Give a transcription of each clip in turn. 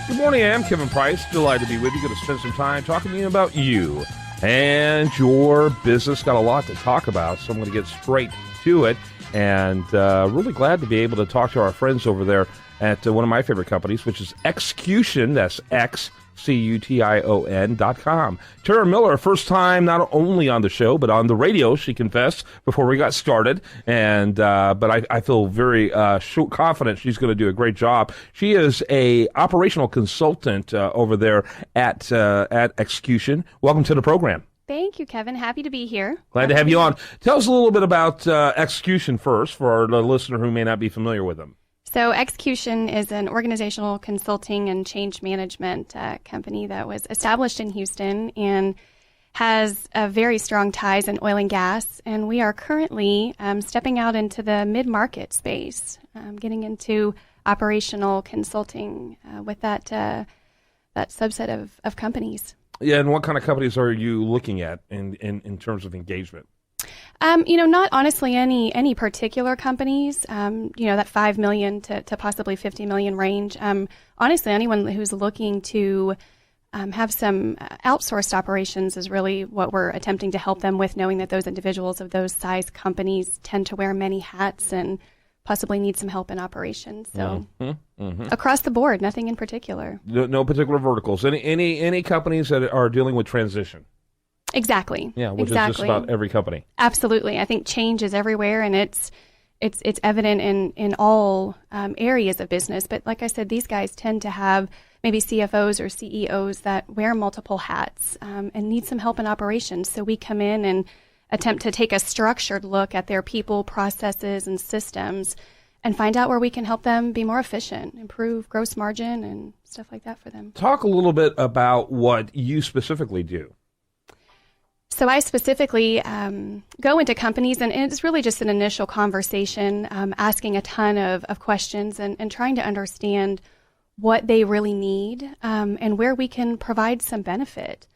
Good morning, I'm Kevin Price. Delighted to be with you. Going to spend some time talking to you about you and your business. Got a lot to talk about, so I'm going to get straight to it. And really glad to be able to talk to our friends over there at one of my favorite companies, which is Execution. That's XCUTION.com. Tara Miller, first time not only on the show, but on the radio, she confessed before we got started. And but I feel very confident she's going to do a great job. She is a operational consultant over there at Execution. Welcome to the program. Thank you, Kevin. Happy to be here. Glad to have you on. Tell us a little bit about Execution first for the listener who may not be familiar with them. So Execution is an organizational consulting and change management company that was established in Houston and has very strong ties in oil and gas. And we are currently stepping out into the mid-market space, getting into operational consulting with that subset of companies. Yeah, and what kind of companies are you looking at in terms of engagement? Not honestly any particular companies, that 5 million to possibly 50 million range. Honestly, anyone who's looking to have some outsourced operations is really what we're attempting to help them with, knowing that those individuals of those size companies tend to wear many hats and possibly need some help in operations. So across the board, nothing in particular. No particular verticals. Any companies that are dealing with transition? Exactly. Yeah, which is just about every company. Absolutely. I think change is everywhere, and it's evident in all areas of business. But like I said, these guys tend to have maybe CFOs or CEOs that wear multiple hats and need some help in operations. So we come in and attempt to take a structured look at their people, processes, and systems and find out where we can help them be more efficient, improve gross margin, and stuff like that for them. Talk a little bit about what you specifically do. So I specifically go into companies, and it's really just an initial conversation, asking a ton of questions and trying to understand what they really need and where we can provide some benefit.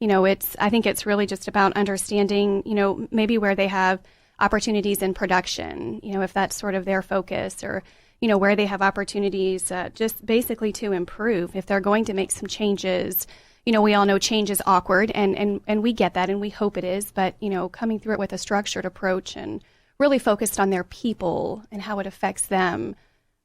I think it's really just about understanding, maybe where they have opportunities in production, if that's sort of their focus, or, where they have opportunities just basically to improve. If they're going to make some changes, we all know change is awkward, and we get that, and we hope it is, but, coming through it with a structured approach and really focused on their people and how it affects them,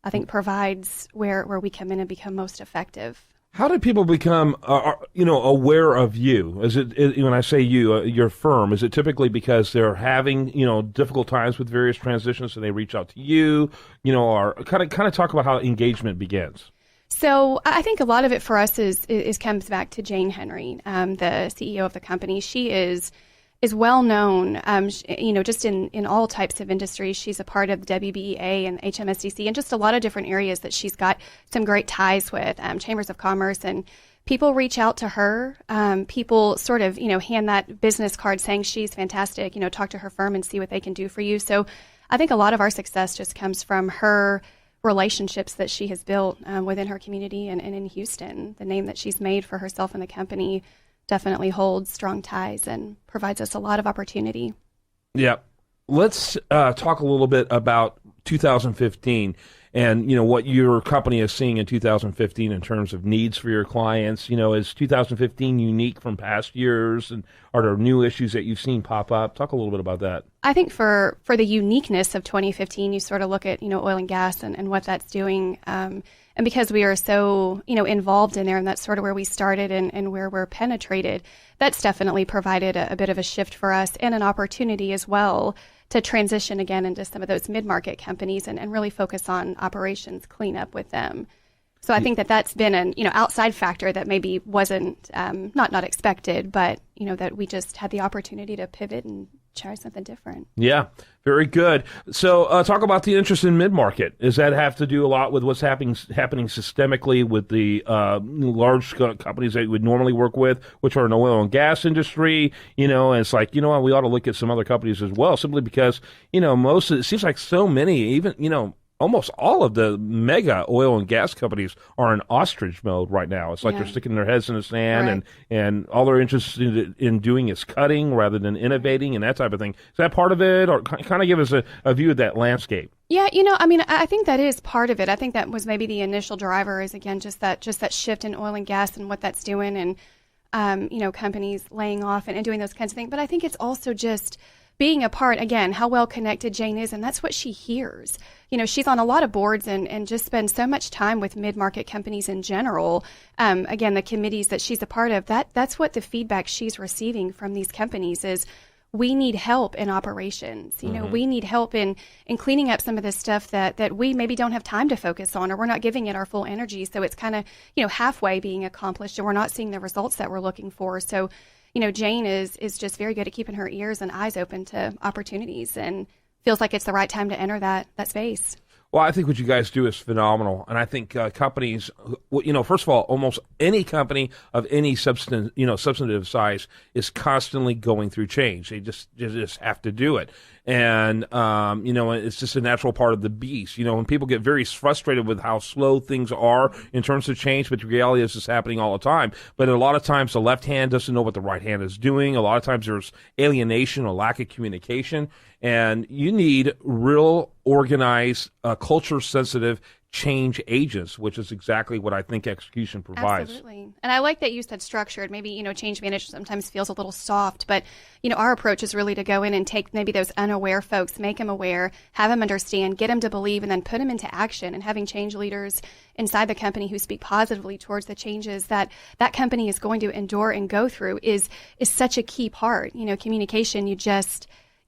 I think provides where we come in and become most effective. How do people become, aware of you? Is it when I say you, your firm, is it typically because they're having, difficult times with various transitions, so they reach out to you, or kind of talk about how engagement begins? So I think a lot of it for us is comes back to Jane Henry, the CEO of the company. She is well known, just in all types of industries. She's a part of the WBEA and HMSDC and just a lot of different areas that she's got some great ties with, chambers of commerce, and people reach out to her. People sort of, hand that business card saying she's fantastic, talk to her firm and see what they can do for you. So I think a lot of our success just comes from her relationships that she has built within her community and in Houston. The name that she's made for herself and the company definitely holds strong ties and provides us a lot of opportunity. Yeah. Let's talk a little bit about 2015 and, what your company is seeing in 2015 in terms of needs for your clients. Is 2015 unique from past years, and are there new issues that you've seen pop up? Talk a little bit about that. I think for the uniqueness of 2015, you sort of look at, oil and gas and what that's doing. And because we are so, involved in there, and that's sort of where we started and where we're penetrated, that's definitely provided a bit of a shift for us and an opportunity as well to transition again into some of those mid-market companies and really focus on operations cleanup with them. So I think that's been an outside factor that maybe wasn't not expected, but that we just had the opportunity to pivot and try something different. Yeah, very good. So talk about the interest in mid-market. Does that have to do a lot with what's happening systemically with the large companies that you would normally work with, which are in the oil and gas industry? And it's like, we ought to look at some other companies as well, simply because, it seems like so many, even, almost all of the mega oil and gas companies are in ostrich mode right now. It's like Yeah. they're sticking their heads in the sand, Right. and all they're interested in doing is cutting rather than innovating and that type of thing. Is that part of it, or kind of give us a view of that landscape? Yeah, you know, I mean, I think that is part of it. I think that was maybe the initial driver is, again, just that shift in oil and gas and what that's doing, and you know, companies laying off and doing those kinds of things. But I think it's also just being a part, again, how well connected Jane is, and that's what she hears. You know, she's on a lot of boards and just spends so much time with mid-market companies in general. Again, the committees that she's a part of, that's what the feedback she's receiving from these companies is, we need help in operations. You know, we need help in cleaning up some of this stuff that we maybe don't have time to focus on, or we're not giving it our full energy. So it's kind of, you know, halfway being accomplished, and we're not seeing the results that we're looking for. So, you know, Jane is just very good at keeping her ears and eyes open to opportunities, and feels like it's the right time to enter that space. Well, I think what you guys do is phenomenal, and I think companies, you know, first of all, almost any company of any substantive size is constantly going through change. They just have to do it, and you know, it's just a natural part of the beast. You know, when people get very frustrated with how slow things are in terms of change, but the reality is it's happening all the time. But a lot of times, the left hand doesn't know what the right hand is doing. A lot of times, there's alienation or lack of communication. And you need real organized, culture-sensitive change agents, which is exactly what I think execution provides. Absolutely. And I like that you said structured. Maybe, you know, change management sometimes feels a little soft, but, you know, our approach is really to go in and take maybe those unaware folks, make them aware, have them understand, get them to believe, and then put them into action. And having change leaders inside the company who speak positively towards the changes that that company is going to endure and go through is such a key part. You know, communication,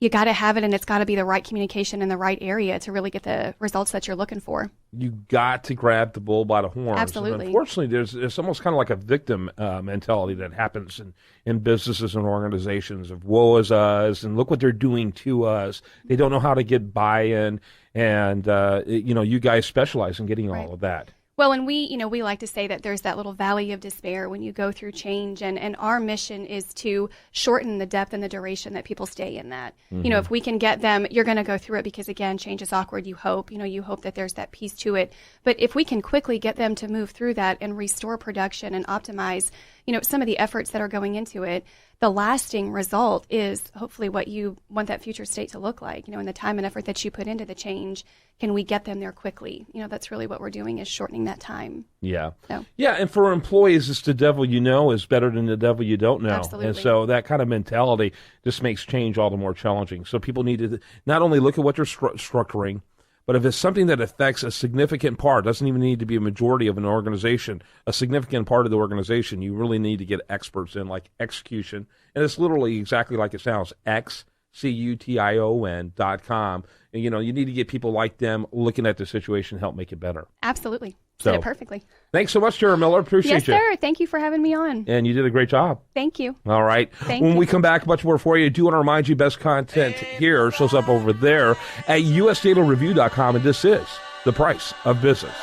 you got to have it, and it's got to be the right communication in the right area to really get the results that you're looking for. You got to grab the bull by the horns. Absolutely. And unfortunately, there's almost kind of like a victim mentality that happens in businesses and organizations of woe is us, and look what they're doing to us. They don't know how to get buy-in, and you know, you guys specialize in getting all of that. Well, and we like to say that there's that little valley of despair when you go through change, and our mission is to shorten the depth and the duration that people stay in that. You know, if we can get them, you're going to go through it because, again, change is awkward. You hope that there's that piece to it. But if we can quickly get them to move through that and restore production and optimize, you know, some of the efforts that are going into it, the lasting result is hopefully what you want that future state to look like. You know, and the time and effort that you put into the change, can we get them there quickly? You know, that's really what we're doing, is shortening that time. Yeah. So. Yeah, and for employees, it's the devil you know is better than the devil you don't know. Absolutely. And so that kind of mentality just makes change all the more challenging. So people need to not only look at what they're structuring, but if it's something that affects a significant part, doesn't even need to be a majority of an organization, a significant part of the organization, you really need to get experts in, like execution. And it's literally exactly like it sounds, XCUTION.com. And, you know, you need to get people like them looking at the situation, help make it better. Absolutely. So, said it perfectly. Thanks so much, Tara Miller. Appreciate you. Yes, sir. Thank you for having me on. And you did a great job. Thank you. All right. Thank when you. we come back, much more for you. I do want to remind you, best content here shows up over there at usdailyreview.com, and this is The Price of Business.